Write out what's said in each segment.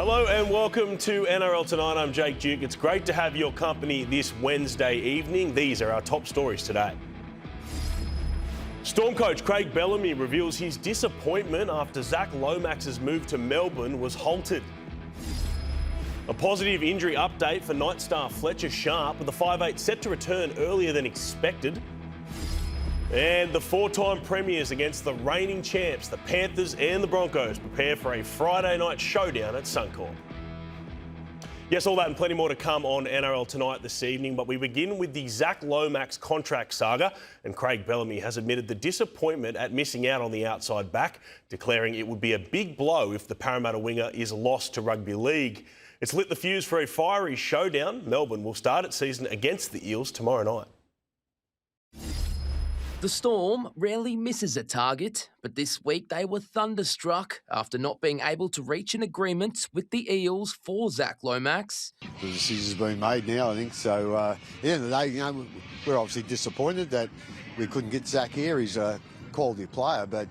Hello and welcome to NRL Tonight. I'm Jake Duke. It's great to have your company this Wednesday evening. These are our top stories today. Storm coach Craig Bellamy reveals his disappointment after Zac Lomax's move to Melbourne was halted. A positive injury update for Knight star Fletcher Sharp, with the 5'8" set to return earlier than expected. And the four-time premiers against the reigning champs, the Panthers and the Broncos, prepare for a Friday night showdown at Suncorp. Yes, all that and plenty more to come on NRL Tonight this evening, but we begin with the Zac Lomax contract saga, and Craig Bellamy has admitted the disappointment at missing out on the outside back, declaring it would be a big blow if the Parramatta winger is lost to rugby league. It's lit the fuse for a fiery showdown. Melbourne will start its season against the Eels tomorrow night. The Storm rarely misses a target, but this week they were thunderstruck after not being able to reach an agreement with the Eels for Zac Lomax. The decision's been made now, I think. So at the end of the day, we're obviously disappointed that we couldn't get Zac here. He's a quality player, but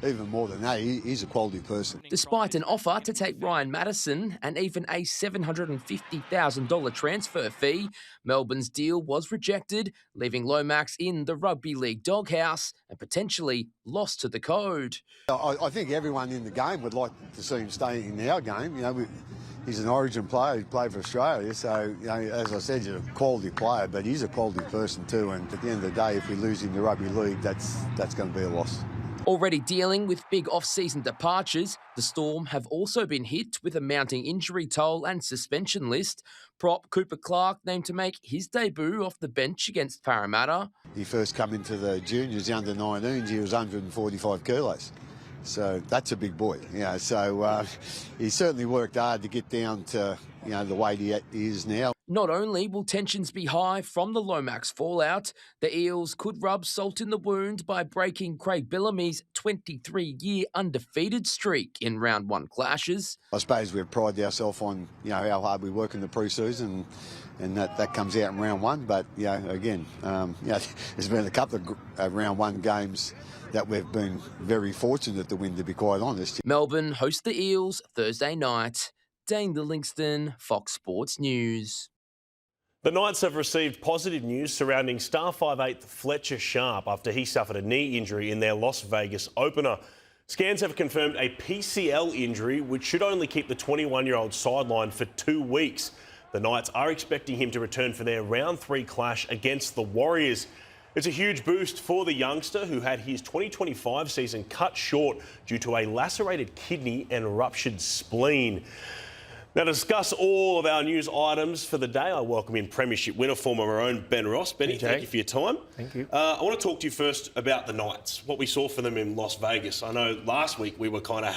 even more than that, he's a quality person. Despite an offer to take Ryan Madison and even a $750,000 transfer fee, Melbourne's deal was rejected, leaving Lomax in the rugby league doghouse and potentially lost to the code. I think everyone in the game would like to see him stay in our game. He's an origin player. He played for Australia. So, as I said, he's a quality player, but he's a quality person too. And at the end of the day, if we lose him to rugby league, that's going to be a loss. Already dealing with big off-season departures, the Storm have also been hit with a mounting injury toll and suspension list. Prop Cooper Clark named to make his debut off the bench against Parramatta. He first come into the juniors, the under-19s, he was 145 kilos. So that's a big boy. So he certainly worked hard to get down to the weight he is now. Not only will tensions be high from the Lomax fallout, the Eels could rub salt in the wound by breaking Craig Bellamy's 23-year undefeated streak in round one clashes. I suppose we've prided ourselves on how hard we work in the pre-season, and that comes out in round one. But again, there's been a couple of round one games that we've been very fortunate to win, to be quite honest. Melbourne host the Eels Thursday night. Dane Livingston, Fox Sports News. The Knights have received positive news surrounding star 5'8" Fletcher Sharp after he suffered a knee injury in their Las Vegas opener. Scans have confirmed a PCL injury, which should only keep the 21-year-old sidelined for 2 weeks. The Knights are expecting him to return for their round 3 clash against the Warriors. It's a huge boost for the youngster, who had his 2025 season cut short due to a lacerated kidney and ruptured spleen. Now, to discuss all of our news items for the day, I welcome in Premiership winner, former Maroon, Ben Ross. Benny, thank you for your time. Thank you. I want to talk to you first about the Knights, what we saw for them in Las Vegas. I know last week we were kind of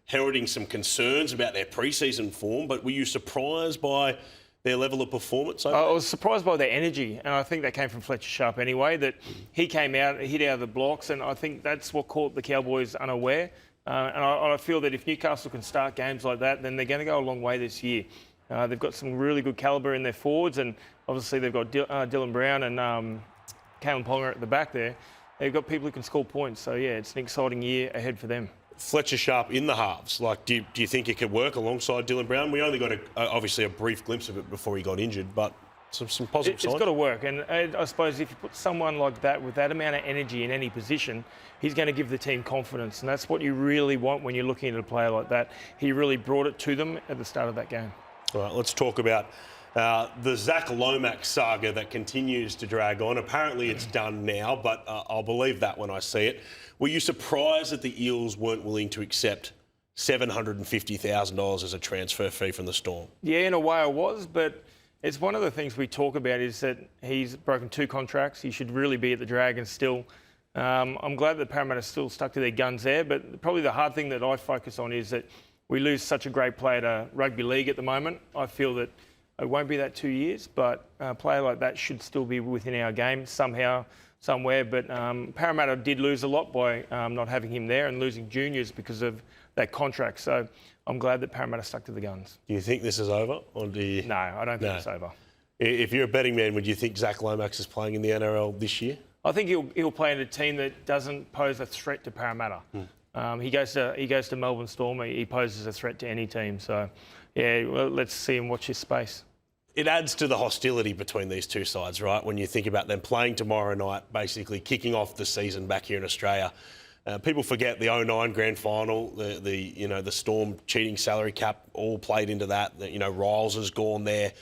heralding some concerns about their pre-season form, but were you surprised by their level of performance? I was surprised by their energy, and I think that came from Fletcher Sharp anyway, that he came out, hit out of the blocks, and I think that's what caught the Cowboys unaware. And I feel that if Newcastle can start games like that, then they're going to go a long way this year. They've got some really good calibre in their forwards, and obviously they've got Dylan Brown and Kalen Ponga at the back there. They've got people who can score points. So, yeah, it's an exciting year ahead for them. Fletcher Sharp in the halves, do you think it could work alongside Dylan Brown? We only got obviously a brief glimpse of it before he got injured, but some positive signs. It's got to work, and I suppose if you put someone like that with that amount of energy in any position, he's going to give the team confidence, and that's what you really want when you're looking at a player like that. He really brought it to them at the start of that game. All right, let's talk about the Zac Lomax saga that continues to drag on. Apparently it's done now, but I'll believe that when I see it. Were you surprised that the Eels weren't willing to accept $750,000 as a transfer fee from the Storm? Yeah, in a way I was, but it's one of the things we talk about is that he's broken 2 contracts. He should really be at the Dragons still. I'm glad that Parramatta still stuck to their guns there, but probably the hard thing that I focus on is that we lose such a great player to rugby league at the moment. I feel that it won't be that 2 years, but a player like that should still be within our game somehow, somewhere. But Parramatta did lose a lot by not having him there and losing juniors because of that contract. So I'm glad that Parramatta stuck to the guns. Do you think this is over? Or do you... No, I don't think it's over. If you're a betting man, would you think Zac Lomax is playing in the NRL this year? I think he'll play in a team that doesn't pose a threat to Parramatta. He goes to Melbourne Storm. He poses a threat to any team. So yeah, well, let's see and watch his space. It adds to the hostility between these two sides, right? When you think about them playing tomorrow night, basically kicking off the season back here in Australia. People forget the 09 grand final, the Storm cheating salary cap all played into that. Riles has gone there,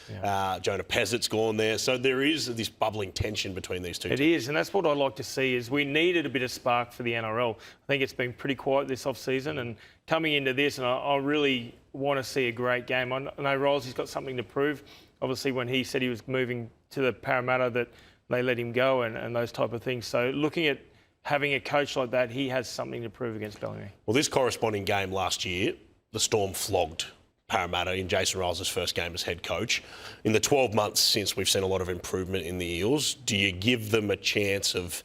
Jonah Pezzit's gone there. So there is this bubbling tension between these two teams. It is, and that's what I'd like to see. Is we needed a bit of spark for the NRL. I think it's been pretty quiet this off-season, and coming into this, and I really want to see a great game. I know Riles has got something to prove. Obviously, when he said he was moving to the Parramatta, that they let him go and those type of things. So looking at having a coach like that, he has something to prove against Bellamy. Well, this corresponding game last year, the Storm flogged Parramatta in Jason Riles' first game as head coach. In the 12 months since, we've seen a lot of improvement in the Eels. Do you give them a chance of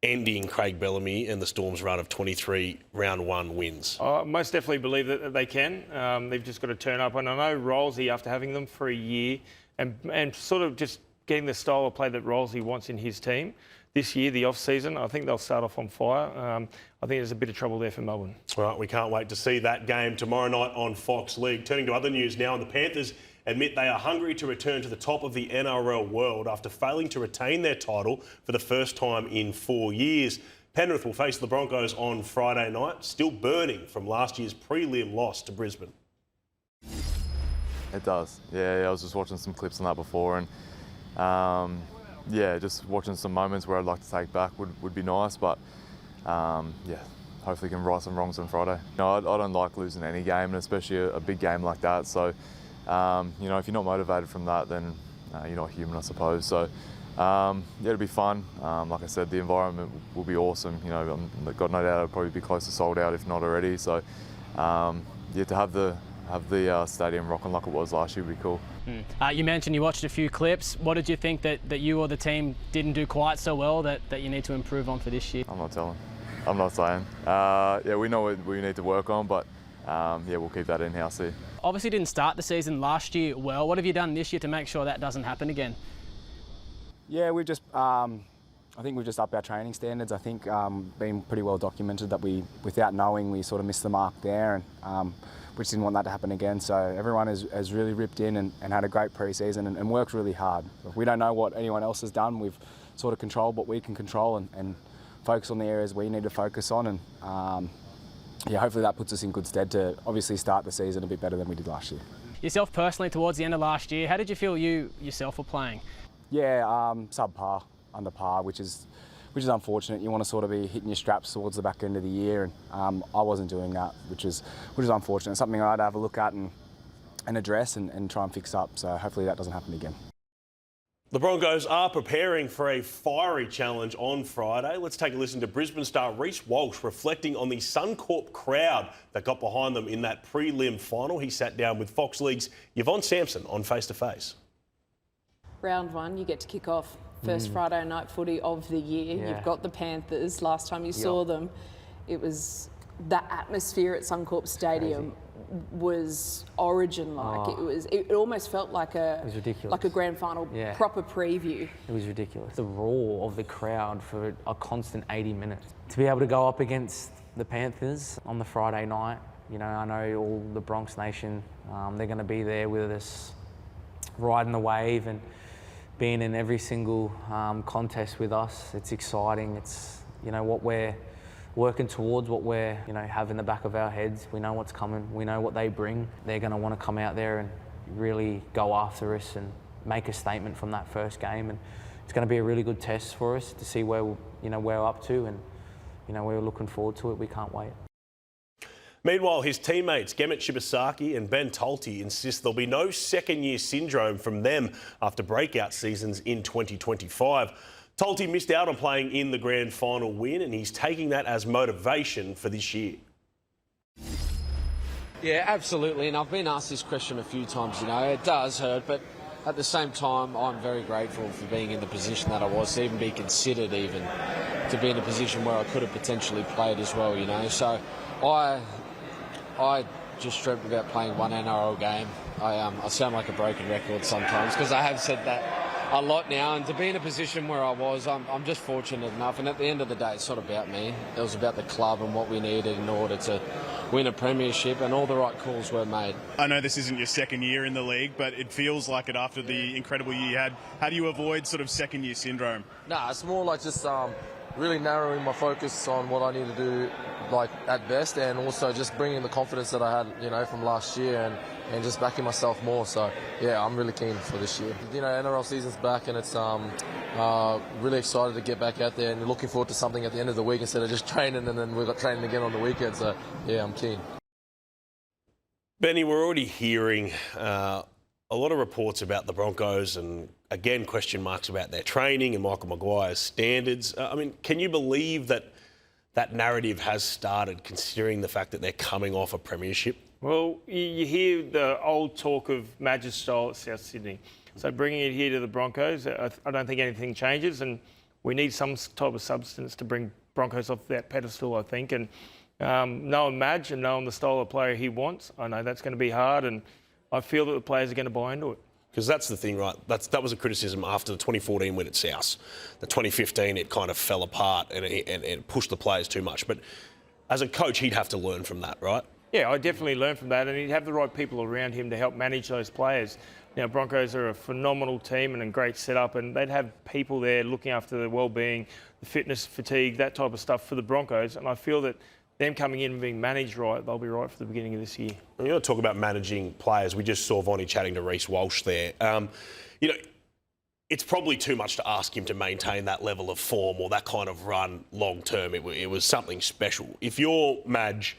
ending Craig Bellamy and the Storm's run of 23 round one wins? I most definitely believe that they can. They've just got to turn up. And I know Rolesy, after having them for a year and sort of just getting the style of play that Rolesy wants in his team, this year, the off-season, I think they'll start off on fire. I think there's a bit of trouble there for Melbourne. All right, we can't wait to see that game tomorrow night on Fox League. Turning to other news now, and the Panthers admit they are hungry to return to the top of the NRL world after failing to retain their title for the first time in 4 years. Penrith will face the Broncos on Friday night, still burning from last year's prelim loss to Brisbane. It does. Yeah, I was just watching some clips on that before, and just watching some moments where I'd like to take back would be nice, but hopefully can right some wrongs on Friday. I don't like losing any game, and especially a big game like that. So, if you're not motivated from that, then you're not human, I suppose. So, it'll be fun. Like I said, the environment will be awesome. I've got no doubt it'll probably be close to sold out, if not already. So, to have the stadium rocking like it was last year would be cool. You mentioned you watched a few clips. What did you think that you or the team didn't do quite so well that you need to improve on for this year? I'm not telling. I'm not saying. We know what we need to work on, but we'll keep that in-house here. Obviously didn't start the season last year well. What have you done this year to make sure that doesn't happen again? Yeah, we've just, I think we've just upped our training standards. I think been pretty well documented that we, without knowing, we sort of missed the mark there, and we just didn't want that to happen again. So everyone has really ripped in and had a great pre-season and worked really hard. We don't know what anyone else has done. We've sort of controlled what we can control and focus on the areas we need to focus on. And hopefully that puts us in good stead to obviously start the season a bit better than we did last year. Yourself personally, towards the end of last year, how did you feel you yourself were playing? Yeah, subpar, under par, which is unfortunate. You want to sort of be hitting your straps towards the back end of the year, and I wasn't doing that, which is unfortunate. Something I'd have a look at and address and try and fix up. So hopefully that doesn't happen again. The Broncos are preparing for a fiery challenge on Friday. Let's take a listen to Brisbane star Reece Walsh reflecting on the Suncorp crowd that got behind them in that prelim final. He sat down with Fox League's Yvonne Sampson on Face to Face. Round one, you get to kick off. First Friday night footy of the year. Yeah. You've got the Panthers. Last time you saw them, it was the atmosphere at Suncorp Stadium was Origin-like. It almost felt like it was ridiculous. like a grand final proper preview. It was ridiculous. The roar of the crowd for a constant 80 minutes. To be able to go up against the Panthers on the Friday night, I know all the Bronx Nation, they're going to be there with us, riding the wave and being in every single contest with us. It's exciting. It's what we're working towards, what we're have in the back of our heads. We know what's coming. We know what they bring. They're going to want to come out there and really go after us and make a statement from that first game. And it's going to be a really good test for us to see where we're up to, and we're looking forward to it. We can't wait. Meanwhile, his teammates Gemmet Shibasaki and Ben Tolte insist there'll be no second-year syndrome from them after breakout seasons in 2025. Tolte missed out on playing in the grand final win, and he's taking that as motivation for this year. Yeah, absolutely, and I've been asked this question a few times, it does hurt, but at the same time, I'm very grateful for being in the position that I was, to even be considered even, to be in a position where I could have potentially played as well, So I just dreamt about playing one NRL game. I sound like a broken record sometimes because I have said that a lot now, and to be in a position where I was, I'm just fortunate enough. And at the end of the day, it's not about me. It was about the club and what we needed in order to win a premiership, and all the right calls were made. I know this isn't your second year in the league, but it feels like it after the incredible year you had. How do you avoid sort of second-year syndrome? Nah, it's more like just really narrowing my focus on what I need to do, like at best, and also just bringing the confidence that I had, you know, from last year, and just backing myself more. So yeah, I'm really keen for this year. You know, NRL season's back, and it's really excited to get back out there, and looking forward to something at the end of the week instead of just training and then we've got training again on the weekend. So yeah, I'm keen. Benny, we're already hearing a lot of reports about the Broncos and, again, question marks about their training and Michael Maguire's standards. I mean, can you believe that that narrative has started, considering the fact that they're coming off a premiership? Well, you hear the old talk of Madge's style at South Sydney. So bringing it here to the Broncos, I don't think anything changes, and we need some type of substance to bring Broncos off that pedestal, I think. And knowing Madge and knowing the style of player he wants, I know that's going to be hard, and I feel that the players are going to buy into it. Because that's the thing, right? That was a criticism after the 2014 win at South. The 2015, it kind of fell apart and it pushed the players too much. But as a coach, he'd have to learn from that, right? Yeah, I definitely learned from that, and he'd have the right people around him to help manage those players. Now, Broncos are a phenomenal team and a great setup, and they'd have people there looking after their well-being, the fitness, fatigue, that type of stuff for the Broncos. And I feel that them coming in and being managed right, they'll be right for the beginning of this year. You're going to talk about managing players. We just saw Vonnie chatting to Reece Walsh there. You know, it's probably too much to ask him to maintain that level of form or that kind of run long term. It was something special. If you're Madge,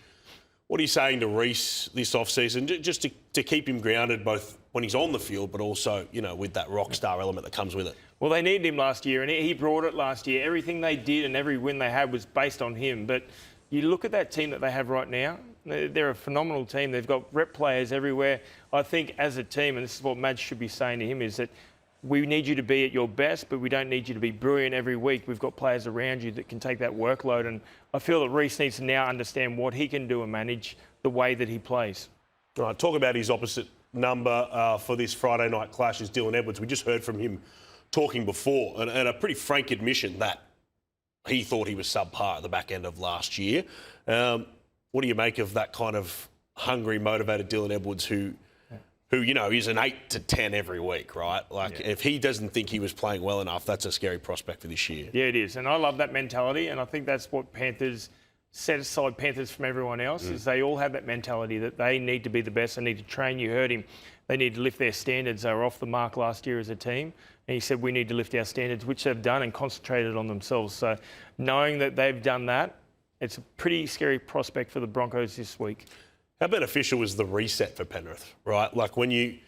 what are you saying to Reece this off-season, just to keep him grounded both when he's on the field but also, you know, with that rock star element that comes with it? Well, they needed him last year, and he brought it last year. Everything they did and every win they had was based on him. But you look at that team that they have right now, they're a phenomenal team. They've got rep players everywhere. I think as a team, and this is what Madge should be saying to him, is that we need you to be at your best, but we don't need you to be brilliant every week. We've got players around you that can take that workload. And I feel that Reece needs to now understand what he can do and manage the way that he plays. All right, talk about his opposite number for this Friday night clash is Dylan Edwards. We just heard from him talking before, and a pretty frank admission that he thought he was subpar at the back end of last year. What do you make of that kind of hungry, motivated Dylan Edwards who you know, is an 8 to 10 every week, right? Like, if he doesn't think he was playing well enough, that's a scary prospect for this year. Yeah, it is. And I love that mentality, and I think that's what Panthers set aside Panthers from everyone else, is they all have that mentality that they need to be the best, they need to train. You heard him. They need to lift their standards. They were off the mark last year as a team, and he said we need to lift our standards, which they've done, and concentrated on themselves. So knowing that they've done that, it's a pretty scary prospect for the Broncos this week. How beneficial was the reset for Penrith, right? Like when you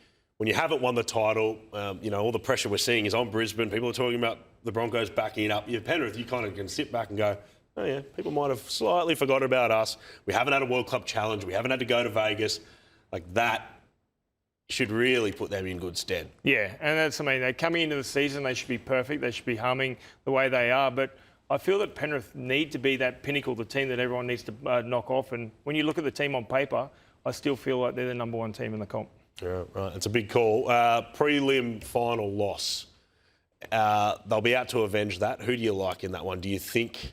haven't won the title, you know, all the pressure we're seeing is on Brisbane. People are talking about the Broncos backing it up. You're Penrith, you kind of can sit back and go, oh yeah, people might have slightly forgot about us. We haven't had a World Cup challenge. We haven't had to go to Vegas. Like that should really put them in good stead. Yeah, and that's, I mean, they're coming into the season, they should be perfect. They should be humming the way they are. But I feel that Penrith need to be that pinnacle, the team that everyone needs to knock off. And when you look at the team on paper, I still feel like they're the number one team in the comp. Yeah, right. It's a big call. Prelim final loss. They'll be out to avenge that. Who do you like in that one? Do you think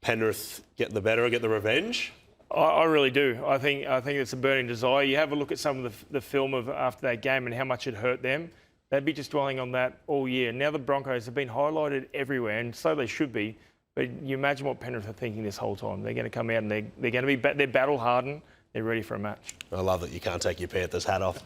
Penrith get the better or get the revenge? I really do. I think it's a burning desire. You have a look at some of the film of after that game and how much it hurt them. They'd be just dwelling on that all year. Now the Broncos have been highlighted everywhere, and so they should be. But you imagine what Penrith are thinking this whole time. They're going to come out and they're going to be they're battle hardened. They're ready for a match. I love that you can't take your Panthers hat off.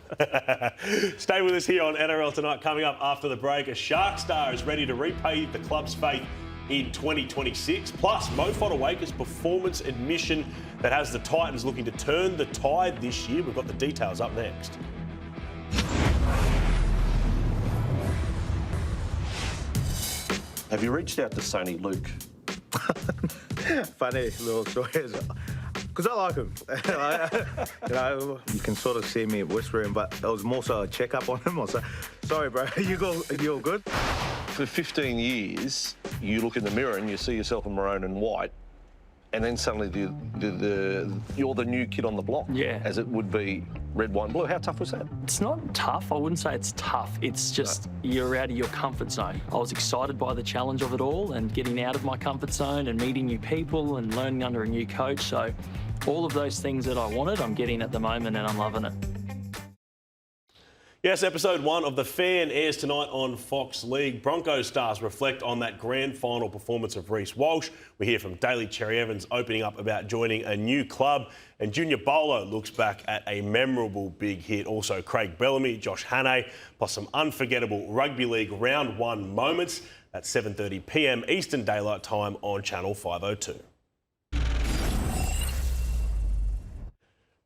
Stay with us here on NRL Tonight. Coming up after the break, a Shark star is ready to repay the club's faith in 2026. Plus, Mo Fodawaker's performance admission that has the Titans looking to turn the tide this year. We've got the details up next. Have you reached out to Sonny Luke? Funny little stories. Because I like him. You know, you can sort of see me whispering, but it was more so a check-up on him. I was like, sorry, bro, you all good? For 15 years, you look in the mirror and you see yourself in maroon and white, and then suddenly you're the new kid on the block. Yeah. As it would be red, white, and blue. How tough was that? It's not tough. I wouldn't say it's tough. It's just you're out of your comfort zone. I was excited by the challenge of it all and getting out of my comfort zone and meeting new people and learning under a new coach. So all of those things that I wanted, I'm getting at the moment and I'm loving it. Yes, episode 1 of The Fan airs tonight on Fox League. Broncos stars reflect on that grand final performance of Reece Walsh. We hear from Daly Cherry Evans opening up about joining a new club. And Junior Bolo looks back at a memorable big hit. Also Craig Bellamy, Josh Hann, plus some unforgettable Rugby League Round 1 moments at 7:30 p.m. Eastern Daylight Time on Channel 502.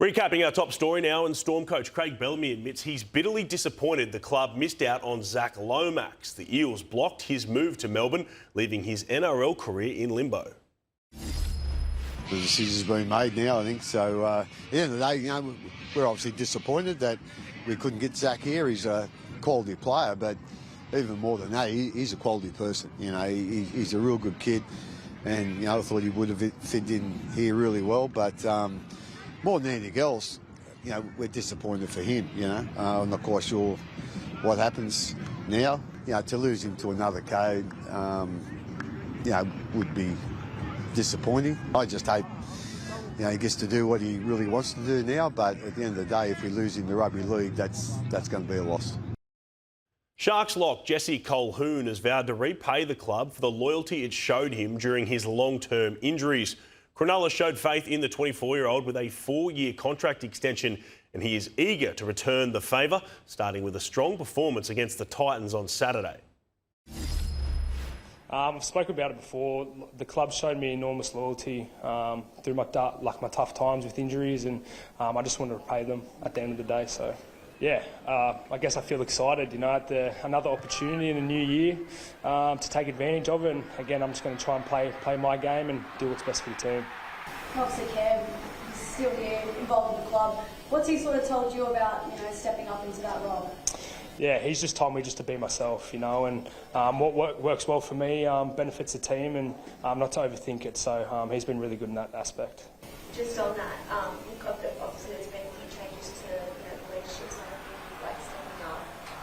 Recapping our top story now, and Storm coach Craig Bellamy admits he's bitterly disappointed the club missed out on Zac Lomax. The Eels blocked his move to Melbourne, leaving his NRL career in limbo. The decision's been made now, I think. So at the end of the day, we're obviously disappointed that we couldn't get Zac here. He's a quality player, but even more than that, he's a quality person. He's a real good kid, and I thought he would have fit in here really well, but. More than anything else, we're disappointed for him, I'm not quite sure what happens now. To lose him to another code, would be disappointing. I just hope, he gets to do what he really wants to do now, but at the end of the day, if we lose him to Rugby League, that's going to be a loss. Sharks lock Jesse Colquhoun has vowed to repay the club for the loyalty it showed him during his long-term injuries. Cronulla showed faith in the 24-year-old with a 4-year contract extension, and he is eager to return the favour, starting with a strong performance against the Titans on Saturday. I've spoken about it before. The club showed me enormous loyalty through my tough times with injuries, and I just want to repay them at the end of the day. So, yeah, I guess I feel excited, at another opportunity in a new year to take advantage of it. And again, I'm just going to try and play my game and do what's best for the team. Obviously, Cam is still here, involved in the club. What's he sort of told you about, stepping up into that role? Yeah, he's just told me just to be myself, and what works well for me benefits the team, and not to overthink it. So he's been really good in that aspect. Just on that, obviously there's been a few changes to the leadership side of things, like stepping up.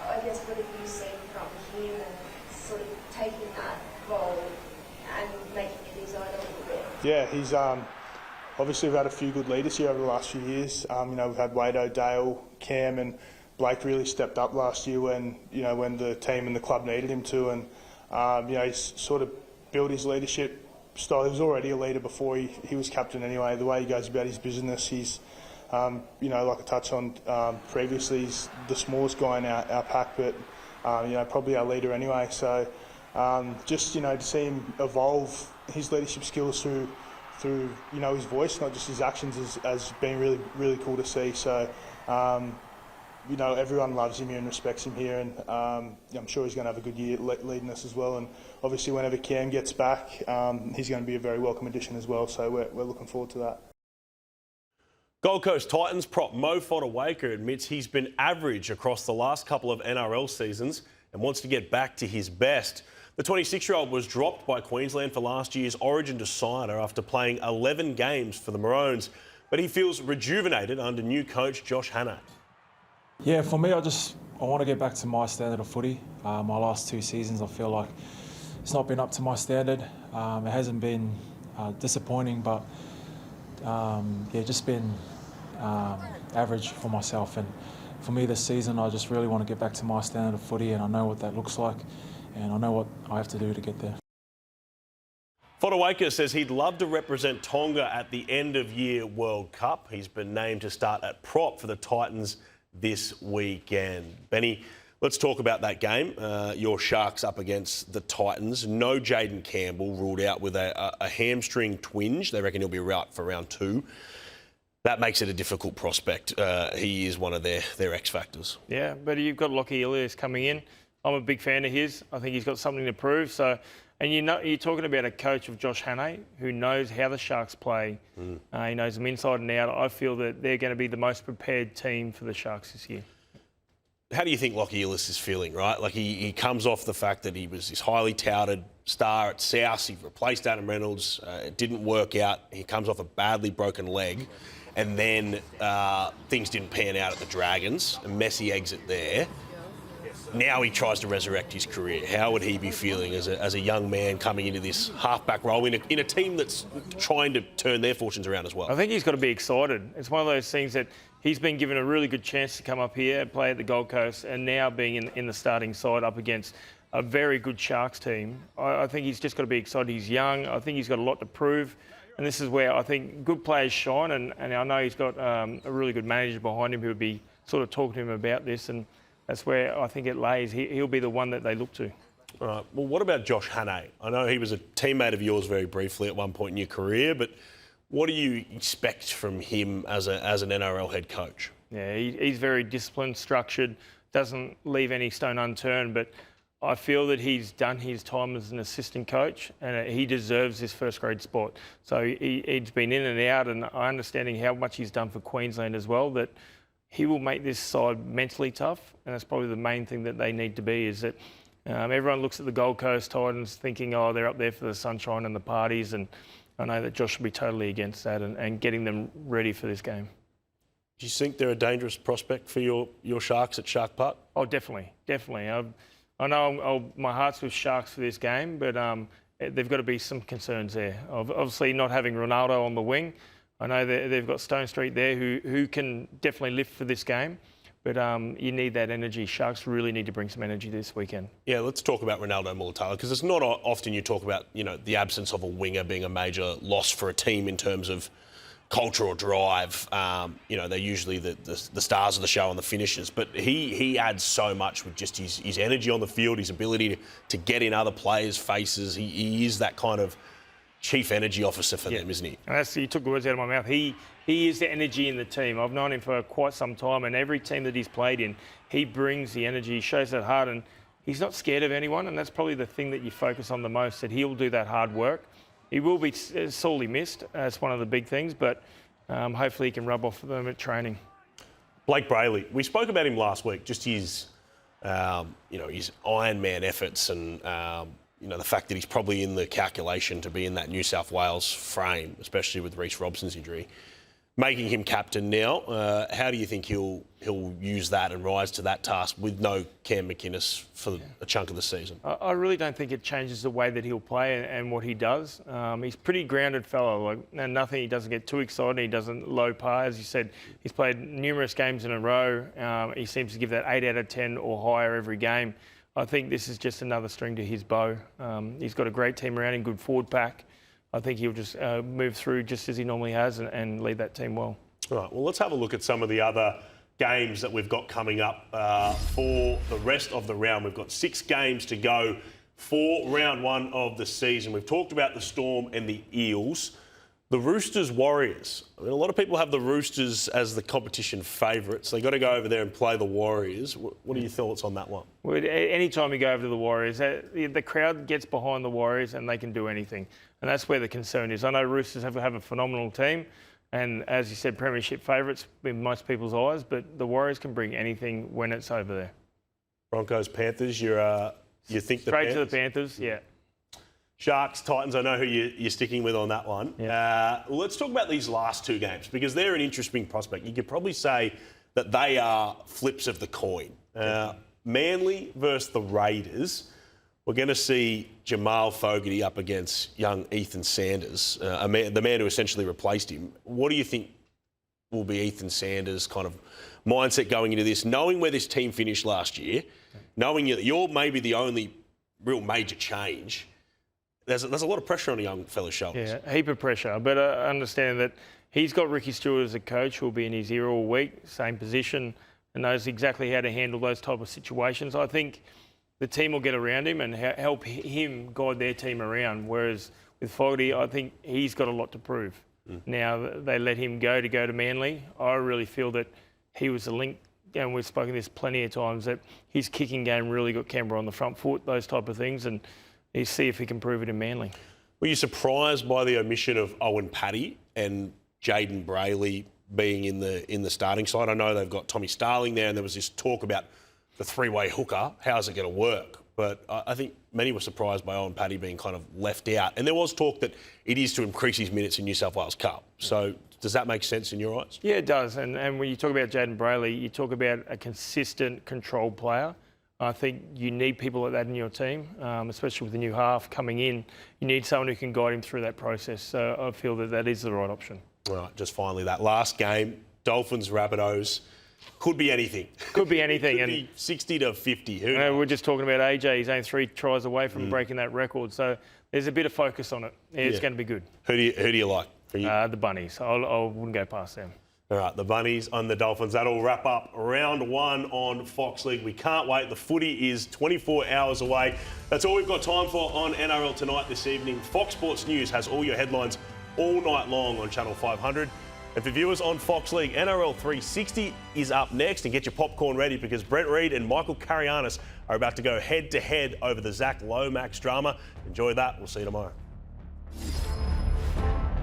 I guess what have you seen from him and sort of taking that role and making it his own a little bit? Yeah, he's obviously we've had a few good leaders here over the last few years. We've had Wade O'Dale, Cam, and Blake really stepped up last year when the team and the club needed him to, and he's sort of built his leadership style. He was already a leader before he was captain anyway. The way he goes about his business, he's like I touched on previously, he's the smallest guy in our pack, but probably our leader anyway. So just to see him evolve his leadership skills through his voice, not just his actions, has been really, really cool to see. So everyone loves him here and respects him here, and I'm sure he's going to have a good year leading us as well. And obviously whenever Cam gets back, he's going to be a very welcome addition as well. So we're looking forward to that. Gold Coast Titans prop Mo Fotuaika admits he's been average across the last couple of NRL seasons and wants to get back to his best. The 26-year-old was dropped by Queensland for last year's Origin decider after playing 11 games for the Maroons, but he feels rejuvenated under new coach Josh Hann. Yeah, for me, I want to get back to my standard of footy. My last 2 seasons, I feel like it's not been up to my standard. It hasn't been disappointing, but just been average for myself. And for me this season, I just really want to get back to my standard of footy, and I know what that looks like, and I know what I have to do to get there. Fotuaika says he'd love to represent Tonga at the end-of-year World Cup. He's been named to start at prop for the Titans this weekend. Benny, let's talk about that game. Your Sharks up against the Titans. No Jaden Campbell, ruled out with a hamstring twinge. They reckon he'll be out for round 2. That makes it a difficult prospect. He is one of their X factors. Yeah, but you've got Lockie Ilias coming in. I'm a big fan of his. I think he's got something to prove. So, and you're talking about a coach of Josh Hann who knows how the Sharks play. He knows them inside and out. I feel that they're going to be the most prepared team for the Sharks this year. how do you think Lachie Ellis is feeling, right? Like he comes off the fact that he was this highly touted star at South. He replaced Adam Reynolds. It didn't work out. He comes off a badly broken leg. And then things didn't pan out at the Dragons. A messy exit there. Now he tries to resurrect his career. How would he be feeling as a young man coming into this halfback role in a team that's trying to turn their fortunes around as well? I think he's got to be excited. It's one of those things that he's been given a really good chance to come up here and play at the Gold Coast, and now being in the starting side up against a very good Sharks team. I think he's just got to be excited. He's young. I think he's got a lot to prove. And this is where I think good players shine, and I know he's got a really good manager behind him who would be sort of talking to him about this, and that's where I think it lays. He'll be the one that they look to. All right. Well, what about Josh Hann? I know he was a teammate of yours very briefly at one point in your career, but what do you expect from him as an NRL head coach? Yeah, he's very disciplined, structured, doesn't leave any stone unturned, but I feel that he's done his time as an assistant coach, and he deserves this first grade spot. So he's been in and out, and I understanding how much he's done for Queensland as well, that he will make this side mentally tough, and that's probably the main thing that they need to be, is that everyone looks at the Gold Coast Titans thinking, oh, they're up there for the sunshine and the parties, and I know that Josh will be totally against that and getting them ready for this game. Do you think they're a dangerous prospect for your Sharks at Shark Park? Oh, definitely. I know my heart's with Sharks for this game, but there've got to be some concerns there. Obviously, not having Ronaldo on the wing. I know they've got Stone Street there who can definitely lift for this game, but you need that energy. Sharks really need to bring some energy this weekend. Yeah, let's talk about Ronaldo Mulatalo, because it's not often you talk about the absence of a winger being a major loss for a team in terms of culture or drive. They're usually the stars of the show and the finishers, but he adds so much with just his energy on the field, his ability to get in other players' faces. He is that kind of chief energy officer for them, isn't he? And you took the words out of my mouth. He is the energy in the team. I've known him for quite some time, and every team that he's played in, he brings the energy, shows that heart, and he's not scared of anyone, and that's probably the thing that you focus on the most, that he'll do that hard work. He will be sorely missed. That's one of the big things, but hopefully he can rub off them at training. Blake Brayley, we spoke about him last week, just his Iron Man efforts and, the fact that he's probably in the calculation to be in that New South Wales frame, especially with Reece Robson's injury. Making him captain now, how do you think he'll use that and rise to that task with no Cam McInnes for a chunk of the season? I really don't think it changes the way that he'll play and what he does. He's a pretty grounded fellow. Nothing. He doesn't get too excited. He doesn't low par. As you said, he's played numerous games in a row. He seems to give that 8 out of 10 or higher every game. I think this is just another string to his bow. He's got a great team around him, good forward pack. I think he'll just move through just as he normally has and lead that team well. All right, well, let's have a look at some of the other games that we've got coming up for the rest of the round. We've got 6 games to go for round 1 of the season. We've talked about the Storm and the Eels. The Roosters-Warriors. I mean, a lot of people have the Roosters as the competition favourites. They've got to go over there and play the Warriors. What are your thoughts on that one? Well, any time you go over to the Warriors, the crowd gets behind the Warriors and they can do anything. And that's where the concern is. I know Roosters have a phenomenal team. And as you said, premiership favourites in most people's eyes. But the Warriors can bring anything when it's over there. Broncos, Panthers, you think the Straight Panthers? to the Panthers, yeah. Sharks, Titans, I know who you're sticking with on that one. Yeah. Let's talk about these last 2 games because they're an interesting prospect. You could probably say that they are flips of the coin. Manly versus the Raiders. We're going to see Jamal Fogarty up against young Ethan Sanders, the man who essentially replaced him. What do you think will be Ethan Sanders' kind of mindset going into this, knowing where this team finished last year, knowing that you're maybe the only real major change? There's a lot of pressure on a young fella's shoulders. Yeah, a heap of pressure. But I understand that he's got Ricky Stewart as a coach who will be in his ear all week, same position, and knows exactly how to handle those type of situations. I think the team will get around him and help him guide their team around. Whereas with Fogarty, I think he's got a lot to prove. Now they let him go to Manly. I really feel that he was the link, and we've spoken this plenty of times, that his kicking game really got Canberra on the front foot, those type of things, and you see if he can prove it in Manly. Were you surprised by the omission of Owen Paddy and Jaden Brayley being in the starting side? I know they've got Tommy Starling there, and there was this talk about the three-way hooker. How's it going to work? But I think many were surprised by Owen Paddy being kind of left out. And there was talk that it is to increase his minutes in New South Wales Cup. So does that make sense in your eyes? Yeah, it does. And when you talk about Jaden Brayley, you talk about a consistent, controlled player. I think you need people like that in your team, especially with the new half coming in. You need someone who can guide him through that process. So I feel that that is the right option. All right, just finally, that last game, Dolphins, Rabbitohs, could be anything. Could be anything. Could be 60 to 50. Who knows? We're just talking about AJ. He's only 3 tries away from breaking that record. So there's a bit of focus on it. It's going to be good. Who do you like? The Bunnies. I wouldn't go past them. All right, the Bunnies and the Dolphins. That'll wrap up round 1 on Fox League. We can't wait. The footy is 24 hours away. That's all we've got time for on NRL Tonight this evening. Fox Sports News has all your headlines all night long on Channel 500. And for viewers on Fox League, NRL 360 is up next. And get your popcorn ready because Brent Reid and Michael Karianis are about to go head-to-head over the Zac Lomax drama. Enjoy that. We'll see you tomorrow.